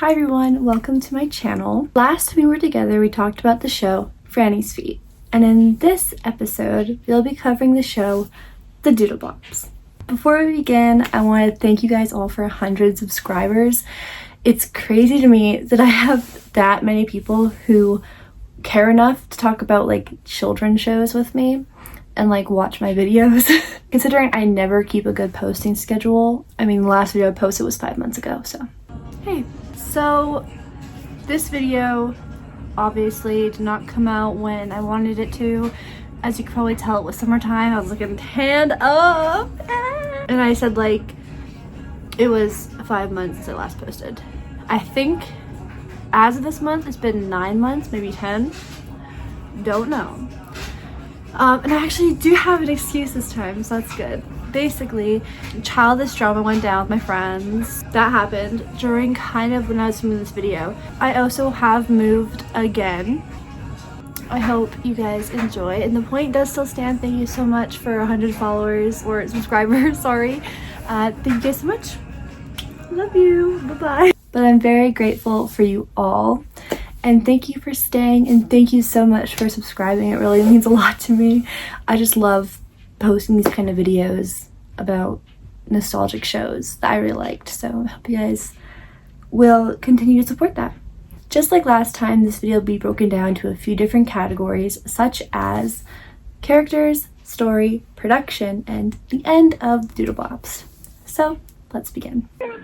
Hi everyone, welcome to my channel. Last time we were together, we talked about the show Franny's Feet, and in this episode, we'll be covering the show The Doodlebops. Before we begin, I want to thank you guys all for 100 subscribers. It's crazy to me that I have that many people who care enough to talk about like children's shows with me and like watch my videos. Considering I never keep a good posting schedule. I mean, the last video I posted was 5 months ago, so hey. So this video obviously did not come out when I wanted it to. As you can probably tell, it was summertime. I was looking tanned up, and I said like it was 5 months since I last posted. I think as of this month it's been 9 months, maybe 10, don't know. And I actually do have an excuse this time, so that's good. Basically, childish drama went down with my friends. That happened during kind of when I was filming this video. I also have moved again. I hope you guys enjoy, and the point does still stand. Thank you so much for 100 followers or subscribers, sorry. Thank you guys so much. Love you, bye-bye. But I'm very grateful for you all, and thank you for staying, and thank you so much for subscribing. It really means a lot to me. I just love posting these kind of videos about nostalgic shows that I really liked, so I hope you guys will continue to support that. Just like last time, this video will be broken down to a few different categories, such as characters, story, production, and the end of the Doodlebops. So let's begin. Let's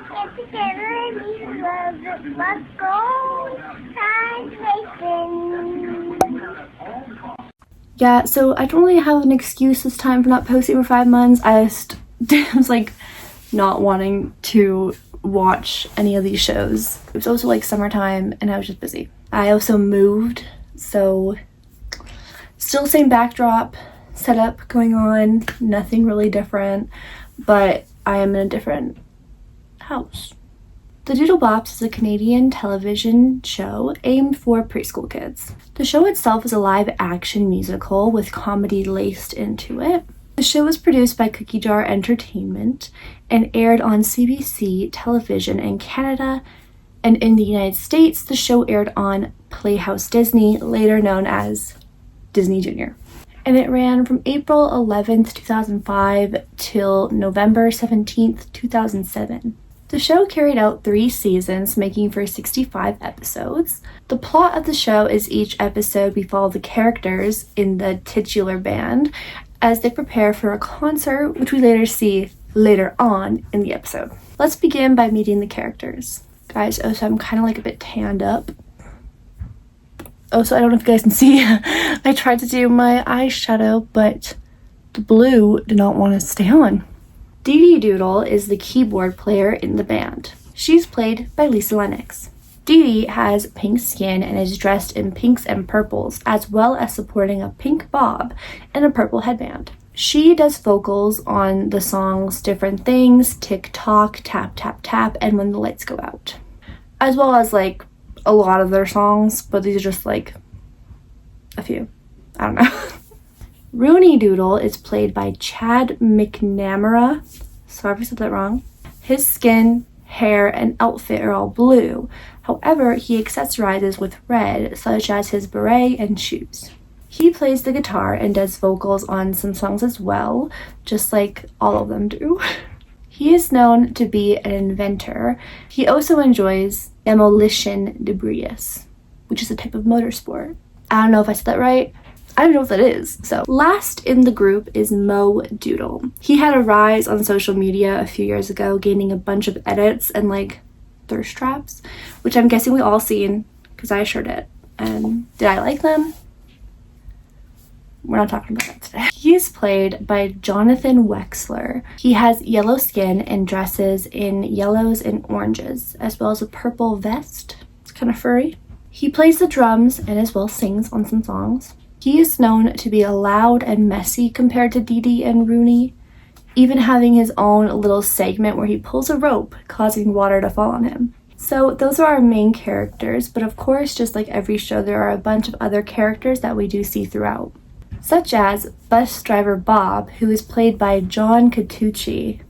get together and let's go cancellation. Yeah, so I don't really have an excuse this time for not posting for 5 months. I was like not wanting to watch any of these shows. It was also like summertime and I was just busy. I also moved, so still same backdrop setup going on, nothing really different, but I am in a different house. The Doodlebops is a Canadian television show aimed for preschool kids. The show itself is a live-action musical with comedy laced into it. The show was produced by Cookie Jar Entertainment and aired on CBC television in Canada, and in the United States, the show aired on Playhouse Disney, later known as Disney Junior. And it ran from April 11th, 2005 till November 17th, 2007. The show carried out 3 seasons, making for 65 episodes. The plot of the show is each episode we follow the characters in the titular band as they prepare for a concert, which we later see later on in the episode. Let's begin by meeting the characters. Guys, so I'm kind of like a bit tanned up. So I don't know if you guys can see, I tried to do my eyeshadow, but the blue did not want to stay on. Dee Dee Doodle is the keyboard player in the band. She's played by Lisa Lennox. Dee Dee has pink skin and is dressed in pinks and purples, as well as supporting a pink bob and a purple headband. She does vocals on the songs Different Things, Tick Tock, Tap Tap Tap, and When the Lights Go Out, as well as like a lot of their songs, but these are just like a few. I don't know. Rooney Doodle is played by Chad McNamara. Sorry if I said that wrong. His skin, hair, and outfit are all blue. However, he accessorizes with red, such as his beret and shoes. He plays the guitar and does vocals on some songs as well, just like all of them do. He is known to be an inventor. He also enjoys demolition debris, which is a type of motorsport. I don't know if I said that right. I don't know what that is. So last in the group is Mo Doodle. He had a rise on social media a few years ago, gaining a bunch of edits and like thirst traps, which I'm guessing we all seen because I sure did. And did I like them? We're not talking about that today. He is played by Jonathan Wexler. He has yellow skin and dresses in yellows and oranges, as well as a purple vest. It's kind of furry. He plays the drums and as well sings on some songs. He is known to be loud and messy compared to Dee Dee and Rooney, even having his own little segment where he pulls a rope, causing water to fall on him. So those are our main characters, but of course, just like every show, there are a bunch of other characters that we do see throughout, such as bus driver Bob, who is played by John Catucci.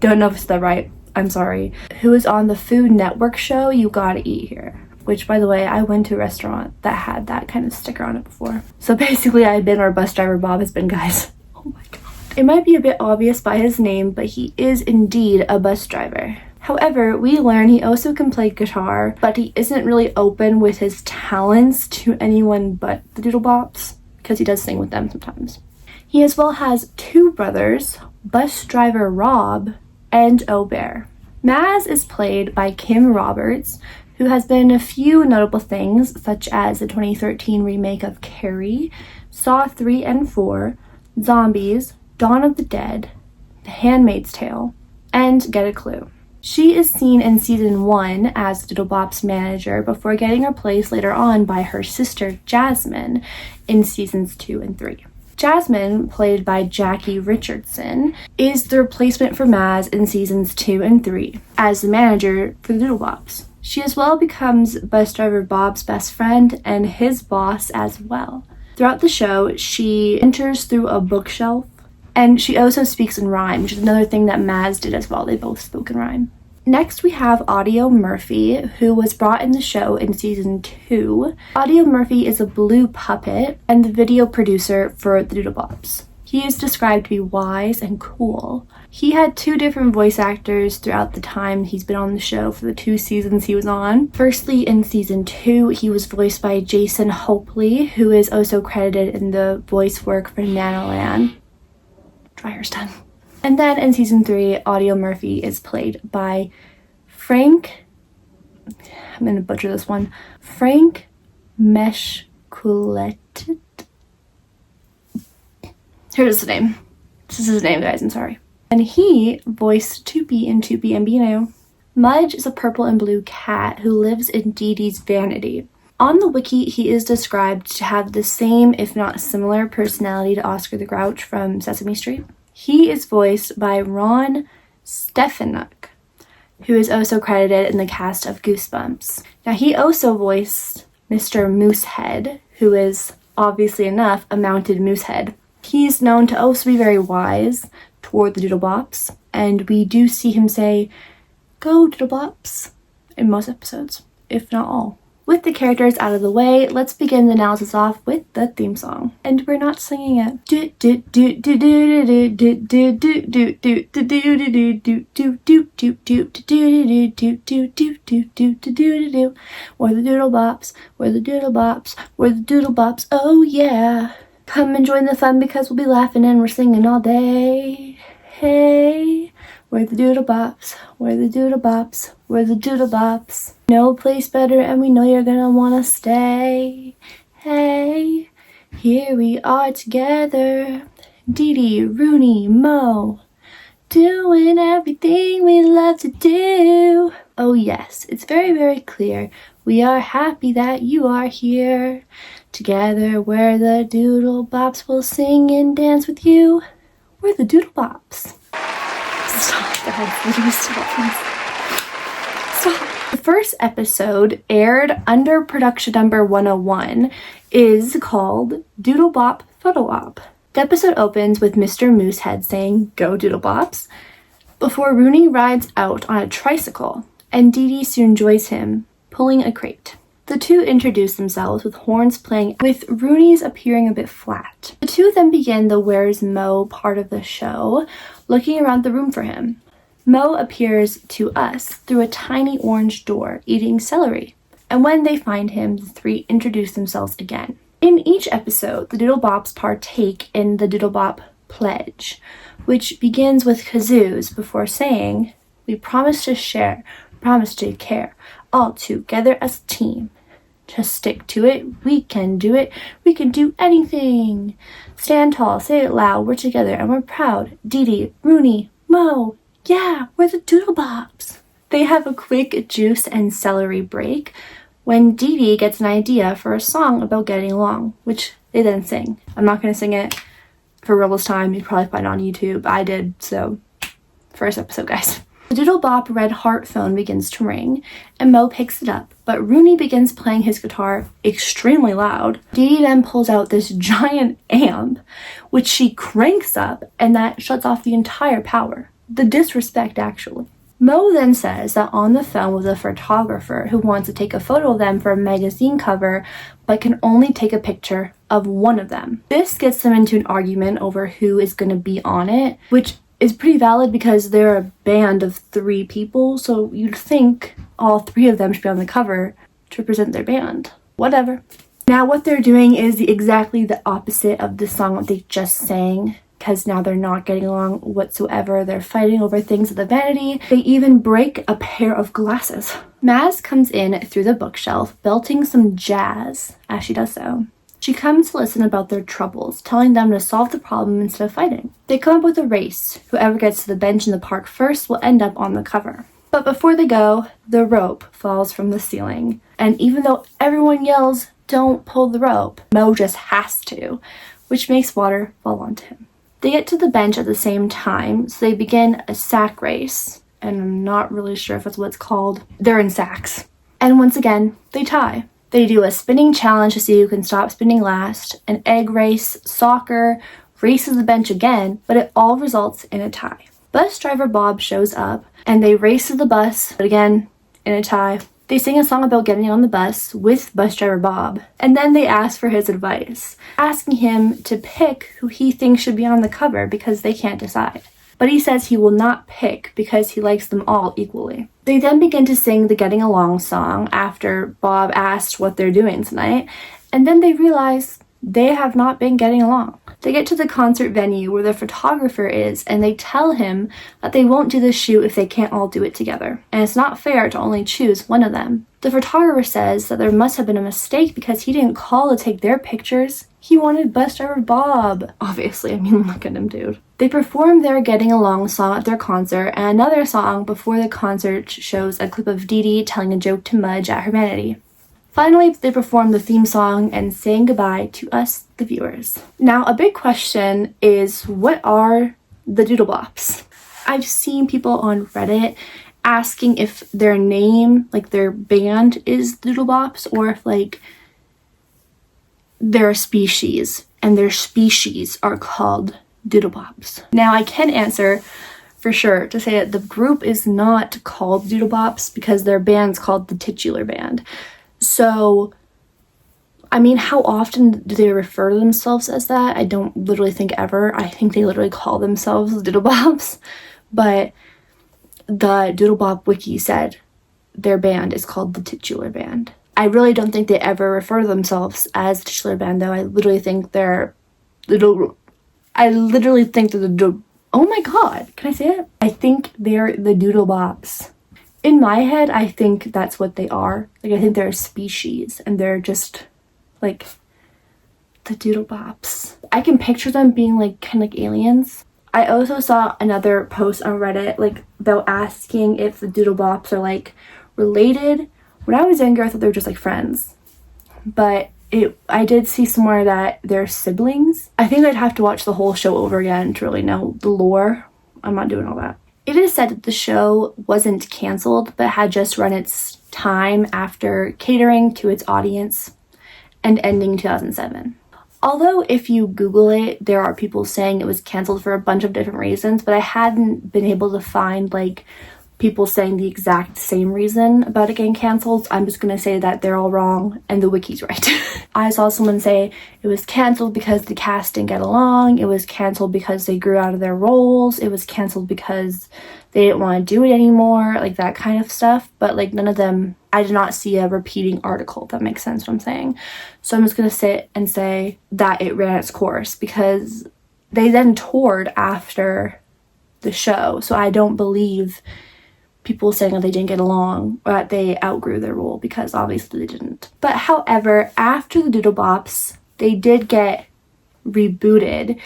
Don't know if it's the right. I'm sorry, who is on the Food Network show You Gotta Eat Here. Which, by the way, I went to a restaurant that had that kind of sticker on it before. So basically, I've been where bus driver Bob has been, guys. Oh my god. It might be a bit obvious by his name, but he is indeed a bus driver. However, we learn he also can play guitar, but he isn't really open with his talents to anyone but the Doodlebops, because he does sing with them sometimes. He as well has two brothers, bus driver Rob and O'Bear. Maz is played by Kim Roberts, who has been in a few notable things, such as the 2013 remake of Carrie, Saw 3 and 4, Zombies, Dawn of the Dead, The Handmaid's Tale, and Get a Clue. She is seen in season 1 as Doodlebop's manager before getting replaced later on by her sister Jasmine in seasons 2 and 3. Jasmine, played by Jackie Richardson, is the replacement for Maz in seasons 2 and 3 as the manager for the Doodlebops. She as well becomes bus driver Bob's best friend and his boss as well. Throughout the show, she enters through a bookshelf, and she also speaks in rhyme, which is another thing that Maz did as well. They both spoke in rhyme. Next, we have Audio Murphy, who was brought in the show in season 2. Audio Murphy is a blue puppet and the video producer for the Doodlebops. He is described to be wise and cool. He had 2 different voice actors throughout the time he's been on the show for the 2 seasons he was on. Firstly, in season 2, he was voiced by Jason Hopley, who is also credited in the voice work for Nanoland. Dryer's done. And then in season 3, Audio Murphy is played by Frank, I'm gonna butcher this one, Frank Meshkulet. Here's the name. This is his name, guys, I'm sorry. And he voiced Toopy in Toopy and Beano. Mudge is a purple and blue cat who lives in Dee Dee's vanity. On the wiki, he is described to have the same, if not similar, personality to Oscar the Grouch from Sesame Street. He is voiced by Ron Stefanuk, who is also credited in the cast of Goosebumps. Now, he also voiced Mr. Moosehead, who is, obviously enough, a mounted moosehead. He's known to also be very wise toward the Doodlebops, and we do see him say, "Go Doodlebops," in most episodes, if not all. With the characters out of the way, let's begin the analysis off with the theme song. And we're not singing it. We're the Doodlebops, we're the Doodlebops, we're the Doodlebops, oh yeah. Come and join the fun because we'll be laughing and we're singing all day. Hey, we're the Doodlebops, we're the Doodlebops, we're the Doodlebops. No place better and we know you're gonna wanna stay. Hey, here we are together. Dee Dee, Rooney, Mo, doing everything we love to do. Oh yes, it's very, very clear. We are happy that you are here. Together we're the Doodlebops. We'll sing and dance with you. We're the Doodlebops. Stop, guys. Please stop. Stop. The first episode, aired under production number 101, is called Doodlebop Photo Op. The episode opens with Mr. Moosehead saying, "Go Doodlebops," before Rooney rides out on a tricycle, and Dee Dee soon joins him, pulling a crate. The two introduce themselves with horns playing, with Rooney's appearing a bit flat. The two then begin the "Where's Mo" part of the show, looking around the room for him. Mo appears to us through a tiny orange door, eating celery. And when they find him, the three introduce themselves again. In each episode, the Doodlebops partake in the Doodlebop Pledge, which begins with kazoos before saying, "We promise to share, promise to care, all together as a team. Just stick to it, we can do anything. Stand tall, say it loud, we're together and we're proud. Dee Dee, Rooney, Mo, yeah, we're the Doodlebops." They have a quick juice and celery break when Dee Dee gets an idea for a song about getting along, which they then sing. I'm not going to sing it for real this time. You'd probably find it on YouTube. I did, so first episode, guys. The Doodlebop red heart phone begins to ring, and Mo picks it up, but Rooney begins playing his guitar extremely loud. Dee Dee then pulls out this giant amp, which she cranks up, and that shuts off the entire power. The disrespect, actually. Mo then says that on the phone was a photographer who wants to take a photo of them for a magazine cover, but can only take a picture of one of them. This gets them into an argument over who is going to be on it, which is pretty valid because they're a band of 3 people, so you'd think all 3 of them should be on the cover to represent their band. Whatever. Now what they're doing is exactly the opposite of the song that they just sang, because now they're not getting along whatsoever. They're fighting over things at the vanity. They even break a pair of glasses. Maz comes in through the bookshelf, belting some jazz as she does so. She comes to listen about their troubles, telling them to solve the problem instead of fighting. They come up with a race. Whoever gets to the bench in the park first will end up on the cover. But before they go, the rope falls from the ceiling. And even though everyone yells, "Don't pull the rope," Mo just has to, which makes water fall onto him. They get to the bench at the same time, so they begin a sack race. And I'm not really sure if that's what it's called. They're in sacks. And once again, they tie. They do a spinning challenge to see who can stop spinning last, an egg race, soccer, races the bench again, but it all results in a tie. Bus driver Bob shows up, and they race to the bus, but again, in a tie. They sing a song about getting on the bus with bus driver Bob, and then they ask for his advice, asking him to pick who he thinks should be on the cover because they can't decide. But he says he will not pick because he likes them all equally. They then begin to sing the Getting Along song after Bob asked what they're doing tonight, and then they realize they have not been getting along. They get to the concert venue where the photographer is, and they tell him that they won't do the shoot if they can't all do it together, and it's not fair to only choose one of them. The photographer says that there must have been a mistake because he didn't call to take their pictures. He wanted bus driver Bob. Obviously, I mean, look at him, dude. They perform their Getting Along song at their concert, and another song before the concert shows a clip of Dee Dee telling a joke to Mudge at her vanity. Finally, they perform the theme song and saying goodbye to us, the viewers. Now, a big question is, what are the Doodlebops? I've seen people on Reddit asking if their name, like their band, is Doodlebops, or if, like, they're a species, and their species are called Doodlebops. Now, I can answer for sure to say that the group is not called Doodlebops because their band's called the Titular Band. So, I mean, how often do they refer to themselves as that? I don't literally think ever. I think they literally call themselves Doodlebops. But the Doodlebop wiki said their band is called the Titular Band. I really don't think they ever refer to themselves as the Titular Band, though. I literally think they're oh my god, can I say it? I think they're the Doodlebops. In my head, I think that's what they are. Like, I think they're a species, and they're just, like, the Doodlebops. I can picture them being, like, kind of like aliens. I also saw another post on Reddit, like, about asking if the Doodlebops are, like, related. When I was younger, I thought they were just, like, friends. But I did see somewhere that they're siblings. I think I'd have to watch the whole show over again to really know the lore. I'm not doing all that. It is said that the show wasn't cancelled, but had just run its time after catering to its audience and ending in 2007. Although if you Google it, there are people saying it was cancelled for a bunch of different reasons, but I hadn't been able to find, like, people saying the exact same reason about it getting cancelled. I'm just gonna say that they're all wrong and the wiki's right. I saw someone say it was cancelled because the cast didn't get along, it was cancelled because they grew out of their roles, it was cancelled because they didn't want to do it anymore, like that kind of stuff. But, like, none of them, I did not see a repeating article, if that makes sense what I'm saying. So I'm just gonna sit and say that it ran its course because they then toured after the show, so I don't believe people saying that they didn't get along or that they outgrew their role, because obviously they didn't. But however, after the Doodlebops, they did get rebooted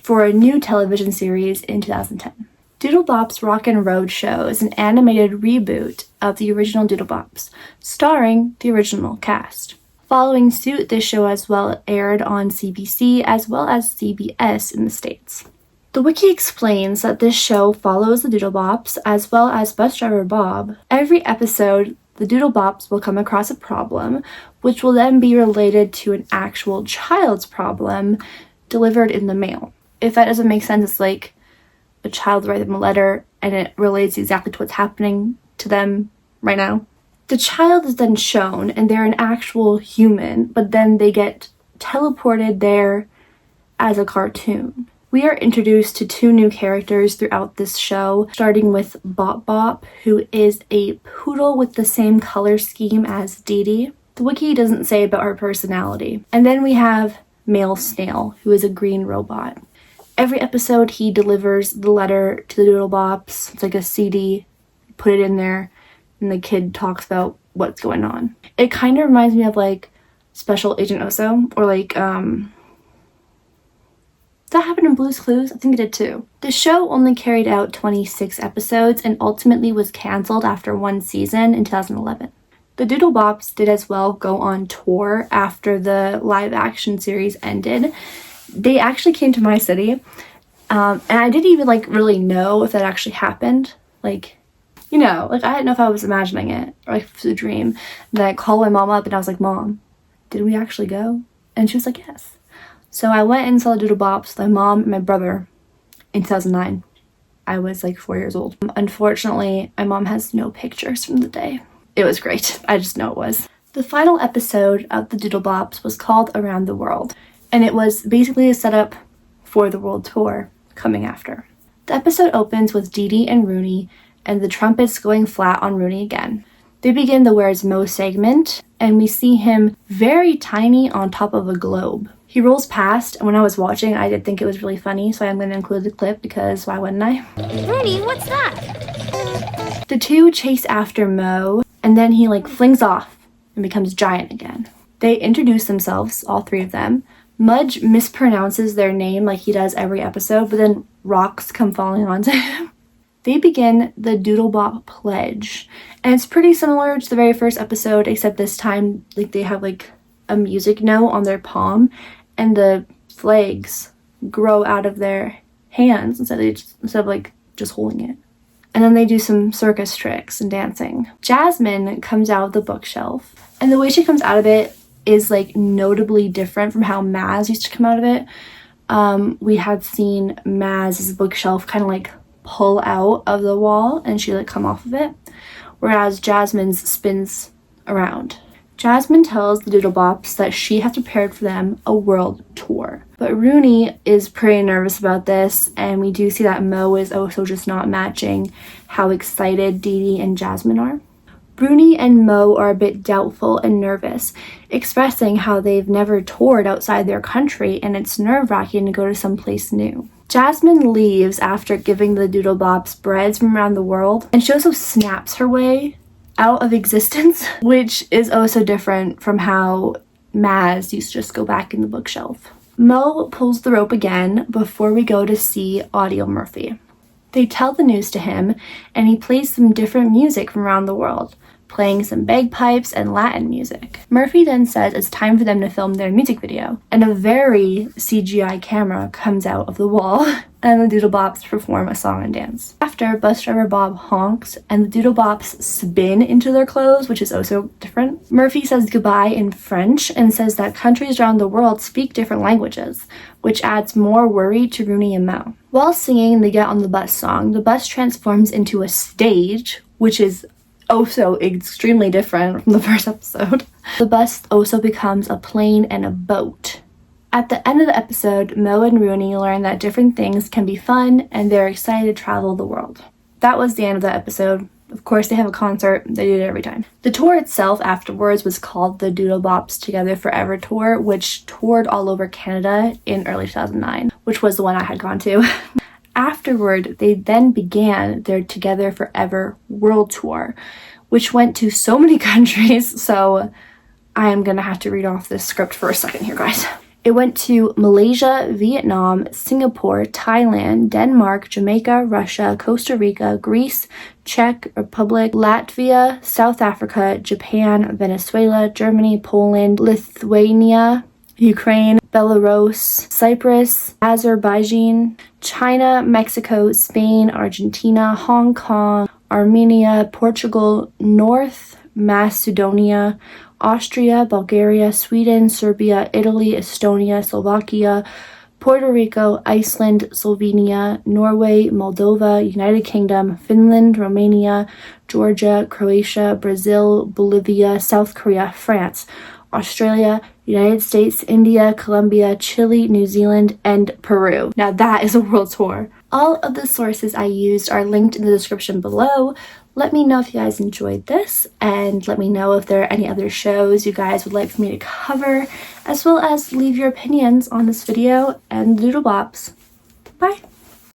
for a new television series in 2010. Doodlebop's Rockin' Road Show is an animated reboot of the original Doodlebops, starring the original cast. Following suit, this show as well aired on CBC as well as CBS in the States. The wiki explains that this show follows the Doodlebops as well as bus driver Bob. Every episode, the Doodlebops will come across a problem, which will then be related to an actual child's problem delivered in the mail. If that doesn't make sense, it's like a child write them a letter and it relates exactly to what's happening to them right now. The child is then shown, and they're an actual human, but then they get teleported there as a cartoon. We are introduced to 2 new characters throughout this show, starting with Bop Bop, who is a poodle with the same color scheme as Dee Dee. The wiki doesn't say about her personality. And then we have Male Snail, who is a green robot. Every episode, he delivers the letter to the Doodlebops. It's like a CD, put it in there, and the kid talks about what's going on. It kind of reminds me of like Special Agent Oso, or like, that happened in Blue's Clues? I think it did too. The show only carried out 26 episodes and ultimately was cancelled after 1 season in 2011. The Doodlebops did as well go on tour after the live action series ended. They actually came to my city, and I didn't even like really know if that actually happened. Like, you know, like I didn't know if I was imagining it or like if it was a dream. And then I called my mom up and I was like, Mom, did we actually go? And she was like, yes. So I went and saw the Doodlebops with my mom and my brother in 2009. I was like 4 years old. Unfortunately, my mom has no pictures from the day. It was great. I just know it was. The final episode of the Doodlebops was called Around the World, and it was basically a setup for the world tour coming after. The episode opens with Dee Dee and Rooney, and the trumpets going flat on Rooney again. They begin the Where's Mo segment, and we see him very tiny on top of a globe. He rolls past, and when I was watching, I did think it was really funny, so I'm going to include the clip because why wouldn't I? Rooney, what's that? The 2 chase after Mo, and then he like flings off and becomes giant again. They introduce themselves, all 3 of them. Mudge mispronounces their name like he does every episode, but then rocks come falling onto him. They begin the Doodlebop pledge, and it's pretty similar to the very first episode, except this time like they have like a music note on their palm, and the flags grow out of their hands instead of like just holding it. And then they do some circus tricks and dancing. Jasmine comes out of the bookshelf, and the way she comes out of it is like notably different from how Maz used to come out of it. We had seen Maz's bookshelf kind of like pull out of the wall and she like come off of it, whereas Jasmine's spins around. Jasmine tells the Doodlebops that she has prepared for them a world tour. But Rooney is pretty nervous about this, and we do see that Mo is also just not matching how excited Dee Dee and Jasmine are. Rooney and Mo are a bit doubtful and nervous, expressing how they've never toured outside their country and it's nerve-wracking to go to someplace new. Jasmine leaves after giving the Doodlebops breads from around the world, and she also snaps her way out of existence, which is also different from how Maz used to just go back in the bookshelf. Mo pulls the rope again before we go to see Audio Murphy. They tell the news to him, and he plays some different music from around the world, playing some bagpipes and Latin music. Murphy then says it's time for them to film their music video, and a very CGI camera comes out of the wall, and the Doodlebops perform a song and dance. After, bus driver Bob honks, and the Doodlebops spin into their clothes, which is also different. Murphy says goodbye in French and says that countries around the world speak different languages, which adds more worry to Rooney and Mo. While singing the Get on the Bus song, the bus transforms into a stage, which is also extremely different from the first episode. The bus also becomes a plane and a boat. At the end of the episode, Mo and Rooney learn that different things can be fun, and they're excited to travel the world. That was the end of the episode. Of course, they have a concert. They do it every time. The tour itself afterwards was called the Doodlebops Together Forever Tour, which toured all over Canada in early 2009, which was the one I had gone to. Afterward, they then began their Together Forever World Tour, which went to so many countries, so I am gonna have to read off this script for a second here, guys. It went to Malaysia, Vietnam, Singapore, Thailand, Denmark, Jamaica, Russia, Costa Rica, Greece, Czech Republic, Latvia, South Africa, Japan, Venezuela, Germany, Poland, Lithuania, Ukraine, Belarus, Cyprus, Azerbaijan, China, Mexico, Spain, Argentina, Hong Kong, Armenia, Portugal, North Macedonia, Austria, Bulgaria, Sweden, Serbia, Italy, Estonia, Slovakia, Puerto Rico, Iceland, Slovenia, Norway, Moldova, United Kingdom, Finland, Romania, Georgia, Croatia, Brazil, Bolivia, South Korea, France, Australia, United States, India, Colombia, Chile, New Zealand, and Peru. Now that is a world tour. All of the sources I used are linked in the description below. Let me know if you guys enjoyed this, and let me know if there are any other shows you guys would like for me to cover, as well as leave your opinions on this video and Doodlebops. Bye!